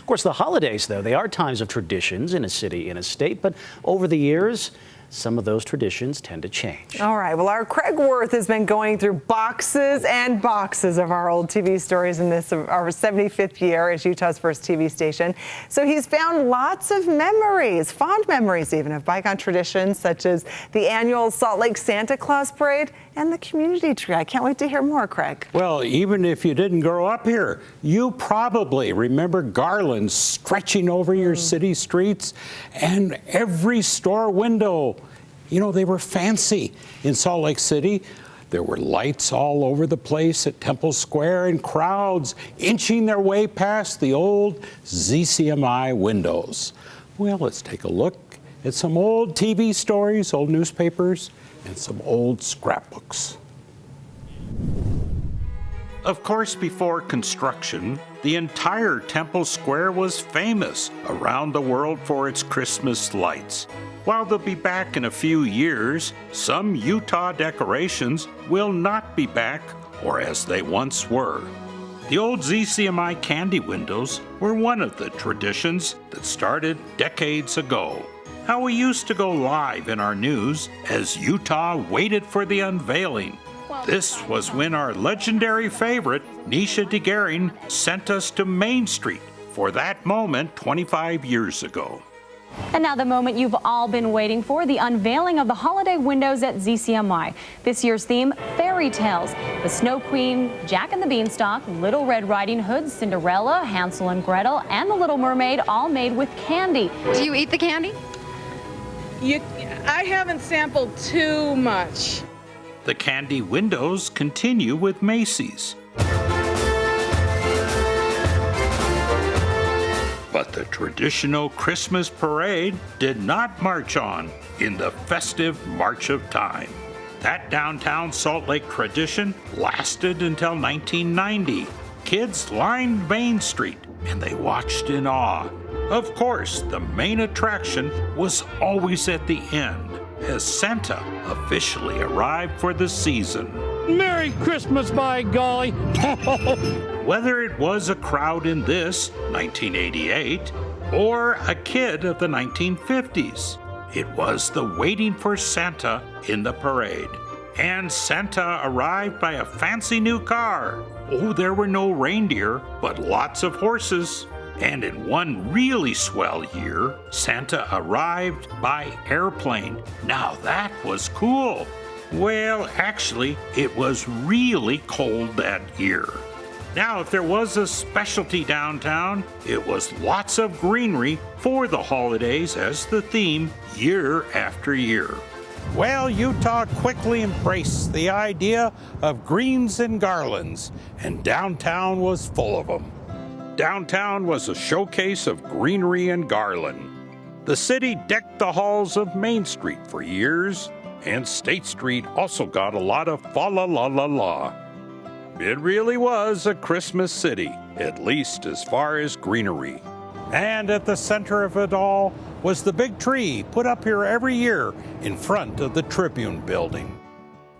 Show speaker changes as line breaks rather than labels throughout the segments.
Of course, the holidays, though, they are times of traditions in a city, in a state, but over the years, some of those traditions tend to change.
All right. Well, our Craig Wirth has been going through boxes and boxes of our old TV stories in this, our 75th year as Utah's first TV station. So he's found lots of memories, fond memories even, of bygone traditions such as the annual Salt Lake Santa Claus Parade and the community tree. I can't wait to hear more, Craig.
Well, even if you didn't grow up here, you probably remember garlands stretching over your city streets and every store window. You know, they were fancy in Salt Lake City. There were lights all over the place at Temple Square and crowds inching their way past the old ZCMI windows. Well, let's take a look at some old TV stories, old newspapers, and some old scrapbooks. Of course, before construction, the entire Temple Square was famous around the world for its Christmas lights. While they'll be back in a few years, some Utah decorations will not be back or as they once were. The old ZCMI candy windows were one of the traditions that started decades ago. How we used to go live in our news as Utah waited for the unveiling. This was when our legendary favorite, Nisha DeGaring, sent us to Main Street for that moment 25 years ago.
And now the moment you've all been waiting for, the unveiling of the holiday windows at ZCMI. This year's theme, fairy tales. The Snow Queen, Jack and the Beanstalk, Little Red Riding Hood, Cinderella, Hansel and Gretel, and the Little Mermaid, all made with candy.
Do you eat the candy?
I haven't sampled too much.
The candy windows continue with Macy's. But the traditional Christmas parade did not march on in the festive March of Time. That downtown Salt Lake tradition lasted until 1990. Kids lined Main Street and they watched in awe. Of course, the main attraction was always at the end, as Santa officially arrived for the season.
Merry Christmas, by golly!
Whether it was a crowd in this 1988 or a kid of the 1950s, it was the waiting for Santa in the parade. And Santa arrived by a fancy new car. Oh, there were no reindeer, but lots of horses. And in one really swell year, Santa arrived by airplane. Now that was cool. Well, actually, it was really cold that year. Now, if there was a specialty downtown, it was lots of greenery for the holidays as the theme year after year. Well, Utah quickly embraced the idea of greens and garlands, and downtown was full of them. Downtown was a showcase of greenery and garland. The city decked the halls of Main Street for years, and State Street also got a lot of fa-la-la-la-la. It really was a Christmas city, at least as far as greenery. And at the center of it all was the big tree put up here every year in front of the Tribune building.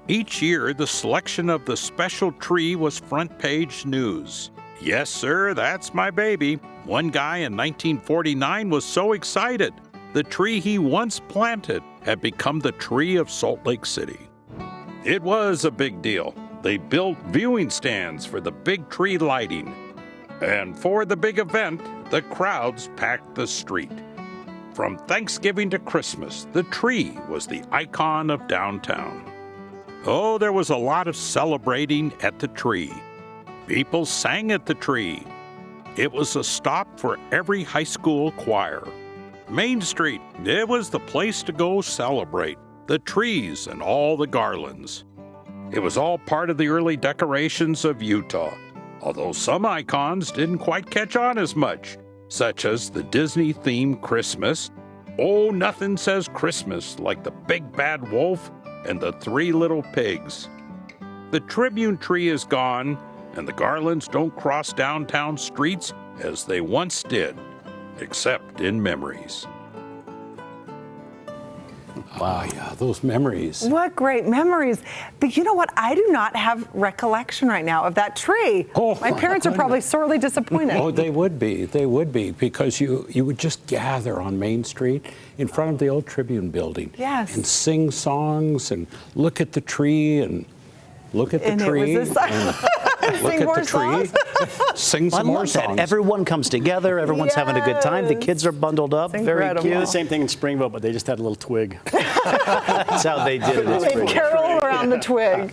Each year, the selection of the special tree was front page news. Yes, sir, that's my baby. One guy in 1949 was so excited. The tree he once planted had become the tree of Salt Lake City. It was a big deal. They built viewing stands for the big tree lighting. And for the big event, the crowds packed the street. From Thanksgiving to Christmas, the tree was the icon of downtown. Oh, there was a lot of celebrating at the tree. People sang at the tree. It was a stop for every high school choir. Main Street, it was the place to go celebrate. The trees and all the garlands. It was all part of the early decorations of Utah, although some icons didn't quite catch on as much, such as the Disney-themed Christmas. Oh, nothing says Christmas like the big bad wolf and the three little pigs. The Tribune tree is gone, and the garlands don't cross downtown streets as they once did, except in memories.
Wow, yeah, those memories.
What great memories. But you know what? I do not have recollection right now of that tree.
Oh,
my parents are probably sorely disappointed.
Oh, they would be, because you would just gather on Main Street in front of the old Tribune building.
Yes.
And sing songs and look at the tree and look at the
And
tree.
it was this
and look
Sing
at
more
the tree.
songs?
Sing
I
some more
love that.
songs.
Everyone comes together. Everyone's having a good time. The
Yes.
kids are bundled up.
It's
Very
incredible.
cute.
The same thing in Springville, but they just had a little twig.
That's how they did it. in
They
Springfield.
carol around the twig.